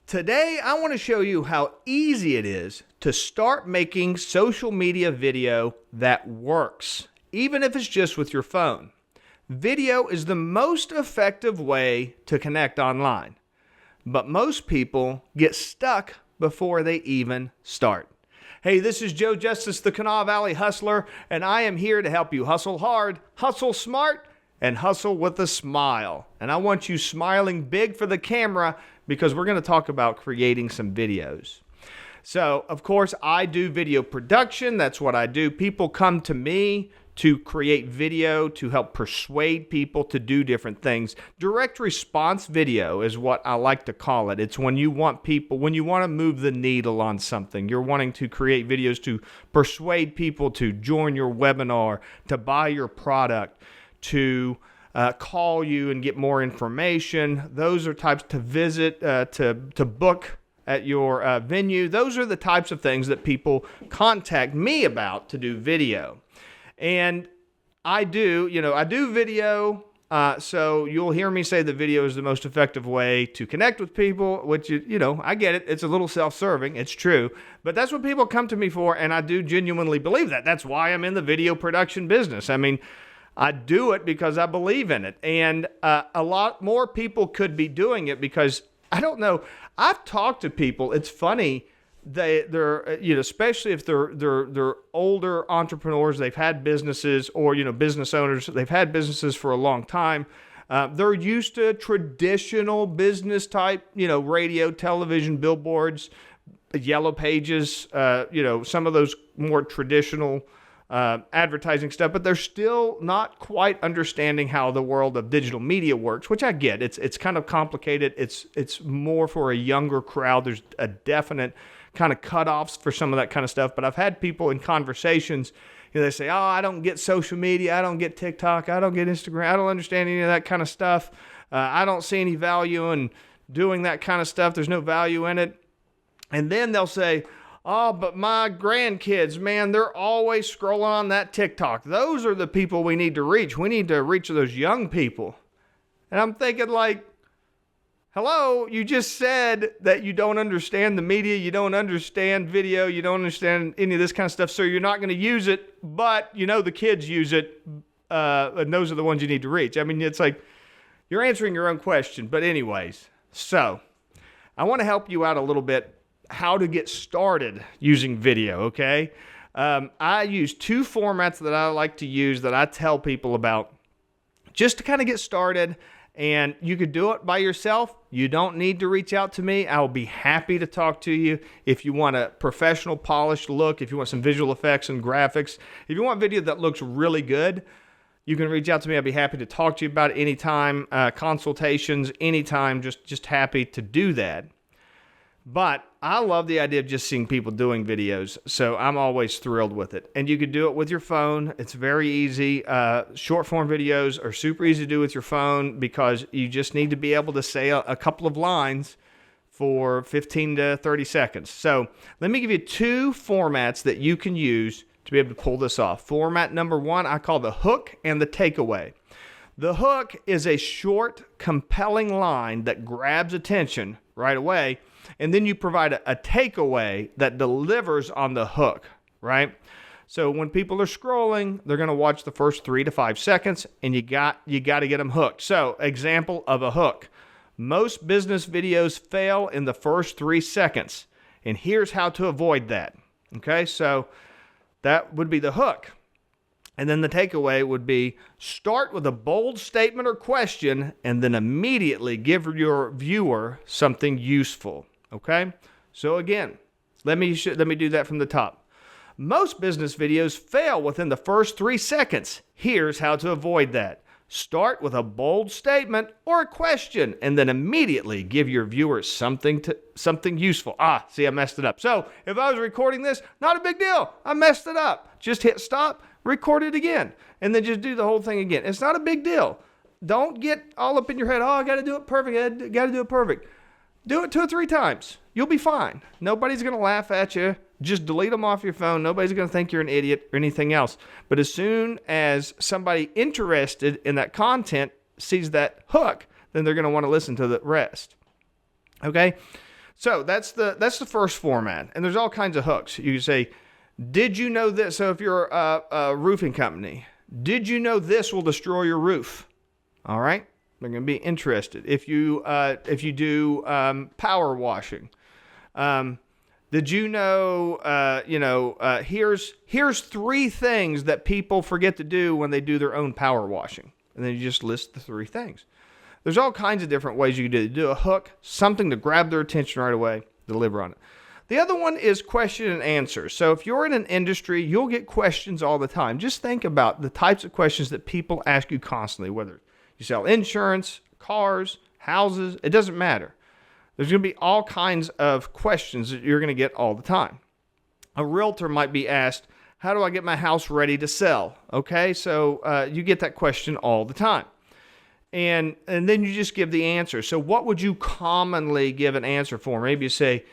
Today, I want to show you how easy it is to start making social media video that works, even if it's just with your phone. Video is the most effective way to connect online, but most people get stuck before they even start. Hey, this is Joe Justice, the Kanawha Valley Hustler, and I am here to help you hustle hard, hustle smart, and hustle with a smile. And I want you smiling big for the camera because we're going to talk about creating some videos. So, of course, I do video production. That's what I do. People come to me to create video, to help persuade people to do different things. Direct response video is what I like to call it. It's when you want to move the needle on something. You're wanting to create videos to persuade people to join your webinar, to buy your product, to call you and get more information. Those are types to visit, to book at your venue. Those are the types of things that people contact me about to do video. And I do video. So you'll hear me say the video is the most effective way to connect with people, which, I get it. It's a little self-serving. It's true. But that's what people come to me for, and I do genuinely believe that. That's why I'm in the video production business. I mean, I do it because I believe in it. And a lot more people could be doing it because, I don't know, I've talked to people. It's funny. They're especially if they're older entrepreneurs, they've had businesses, or business owners, they've had businesses for a long time. They're used to traditional business type, radio, television, billboards, yellow pages, some of those more traditional advertising stuff, but they're still not quite understanding how the world of digital media works, which I get. It's kind of complicated. It's more for a younger crowd. There's a definite kind of cutoffs for some of that kind of stuff. But I've had people in conversations, they say, "Oh, I don't get social media. I don't get TikTok. I don't get Instagram. I don't understand any of that kind of stuff. I don't see any value in doing that kind of stuff. There's no value in it." And then they'll say, "Oh, but my grandkids, man, they're always scrolling on that TikTok. Those are the people we need to reach. We need to reach those young people." And I'm thinking like, hello, you just said that you don't understand the media, you don't understand video, you don't understand any of this kind of stuff, so you're not going to use it, but the kids use it, and those are the ones you need to reach. I mean, it's like you're answering your own question. But anyways, so I want to help you out a little bit how to get started using video, okay? I use two formats that I like to use that I tell people about just to kind of get started. And you could do it by yourself. You don't need to reach out to me. I will be happy to talk to you. If you want a professional, polished look, if you want some visual effects and graphics, if you want video that looks really good, you can reach out to me. I'll be happy to talk to you about it anytime. Consultations, anytime. Just happy to do that. But I love the idea of just seeing people doing videos, so I'm always thrilled with it. And you could do it with your phone. It's very easy. Short form videos are super easy to do with your phone because you just need to be able to say a couple of lines for 15 to 30 seconds. So let me give you two formats that you can use to be able to pull this off. Format number one, I call the hook and the takeaway. The hook is a short, compelling line that grabs attention right away, and then you provide a takeaway that delivers on the hook, right? So when people are scrolling, they're going to watch the first 3 to 5 seconds, and you got to get them hooked. So example of a hook. Most business videos fail in the first 3 seconds, and here's how to avoid that. Okay, so that would be the hook. And then the takeaway would be start with a bold statement or question and then immediately give your viewer something useful. Okay? So again, let me do that from the top. Most business videos fail within the first 3 seconds. Here's how to avoid that. Start with a bold statement or a question and then immediately give your viewers something useful. See, I messed it up. So if I was recording this, not a big deal. I messed it up. Just hit stop, record it again, and then just do the whole thing again. It's not a big deal. Don't get all up in your head, I got to do it perfect. I got to do it perfect. Do it 2 or 3 times. You'll be fine. Nobody's going to laugh at you. Just delete them off your phone. Nobody's going to think you're an idiot or anything else. But as soon as somebody interested in that content sees that hook, then they're going to want to listen to the rest. Okay? So that's the first format, and there's all kinds of hooks. You can say, "Did you know this?" So if you're a roofing company, did you know this will destroy your roof? All right, they're going to be interested. If you do power washing, did you know? Here's 3 things that people forget to do when they do their own power washing, and then you just list the 3 things. There's all kinds of different ways you can do a hook, something to grab their attention right away, deliver on it. The other one is question and answer. So if you're in an industry, you'll get questions all the time. Just think about the types of questions that people ask you constantly, whether you sell insurance, cars, houses, it doesn't matter. There's going to be all kinds of questions that you're going to get all the time. A realtor might be asked, how do I get my house ready to sell? Okay, so you get that question all the time. And then you just give the answer. So what would you commonly give an answer for? Maybe you say,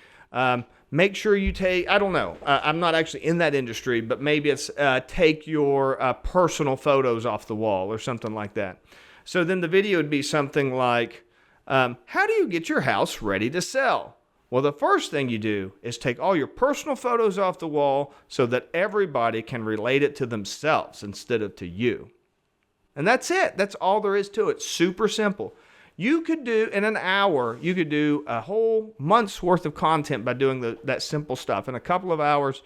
make sure you take, I don't know, I'm not actually in that industry, but maybe it's take your personal photos off the wall or something like that. So then the video would be something like, how do you get your house ready to sell? Well, the first thing you do is take all your personal photos off the wall so that everybody can relate it to themselves instead of to you. And that's it. That's all there is to it. Super simple. You could do, in an hour, you could do a whole month's worth of content by doing that simple stuff in a couple of hours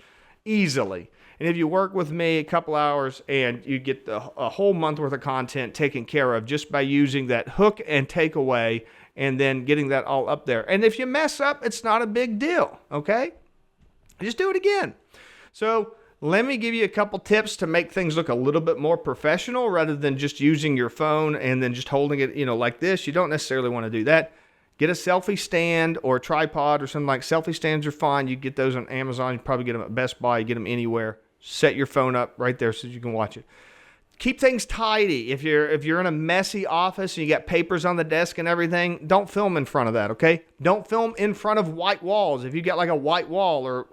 easily. And if you work with me a couple hours and you get a whole month worth of content taken care of just by using that hook and takeaway and then getting that all up there. And if you mess up, it's not a big deal, okay? Just do it again. So let me give you a couple tips to make things look a little bit more professional rather than just using your phone and then just holding it, like this. You don't necessarily want to do that. Get a selfie stand or a tripod or something like selfie stands are fine. You get those on Amazon. You probably get them at Best Buy. You get them anywhere. Set your phone up right there so you can watch it. Keep things tidy. If you're in a messy office and you got papers on the desk and everything, don't film in front of that, okay? Don't film in front of white walls. If you got like a white wall or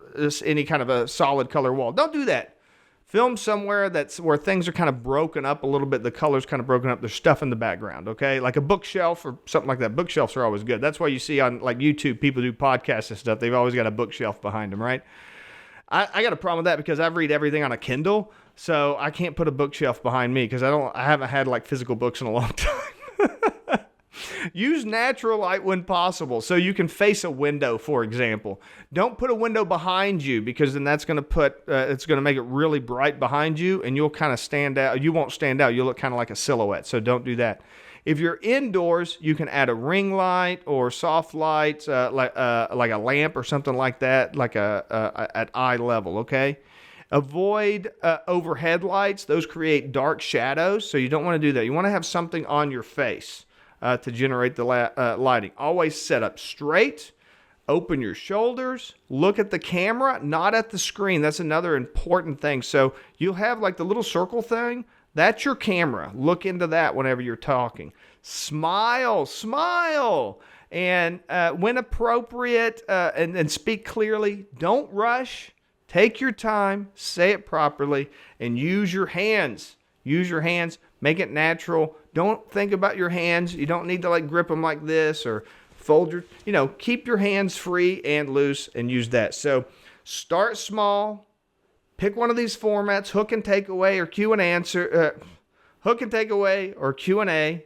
any kind of a solid color wall, don't do that. Film somewhere where things are kind of broken up a little bit. The color's kind of broken up. There's stuff in the background, okay? Like a bookshelf or something like that. Bookshelves are always good. That's why you see on like YouTube, people do podcasts and stuff. They've always got a bookshelf behind them, right? I got a problem with that because I read everything on a Kindle, so I can't put a bookshelf behind me because I haven't had like physical books in a long time. Use natural light when possible, so you can face a window, for example. Don't put a window behind you because then that's going to it's going to make it really bright behind you, and you'll kind of stand out. You won't stand out. You'll look kind of like a silhouette. So don't do that. If you're indoors, you can add a ring light or soft lights, like a lamp or something like that, like at eye level, okay? Avoid overhead lights. Those create dark shadows, so you don't want to do that. You want to have something on your face to generate the lighting. Always set up straight. Open your shoulders. Look at the camera, not at the screen. That's another important thing. So you'll have like the little circle thing. That's your camera. Look into that whenever you're talking. Smile. And when appropriate, and speak clearly. Don't rush. Take your time. Say it properly. And use your hands. Use your hands. Make it natural. Don't think about your hands. You don't need to like grip them like this or fold your, keep your hands free and loose and use that. So start small. Pick one of these formats, hook and takeaway or hook and takeaway or Q&A.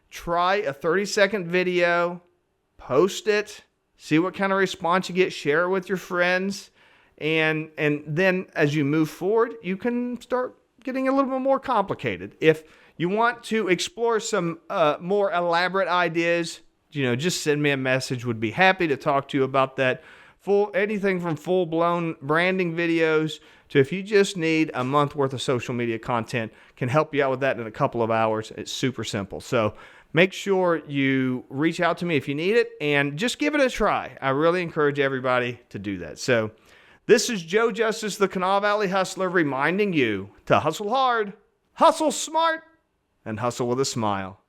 Try a 30-second video, post it, see what kind of response you get, share it with your friends, and then as you move forward, you can start getting a little bit more complicated. If you want to explore some more elaborate ideas, just send me a message. Would be happy to talk to you about that. Anything from full-blown branding videos to if you just need a month worth of social media content, can help you out with that in a couple of hours. It's super simple. So make sure you reach out to me if you need it and just give it a try. I really encourage everybody to do that. So this is Joe Justice, the Kanawha Valley Hustler, reminding you to hustle hard, hustle smart, and hustle with a smile.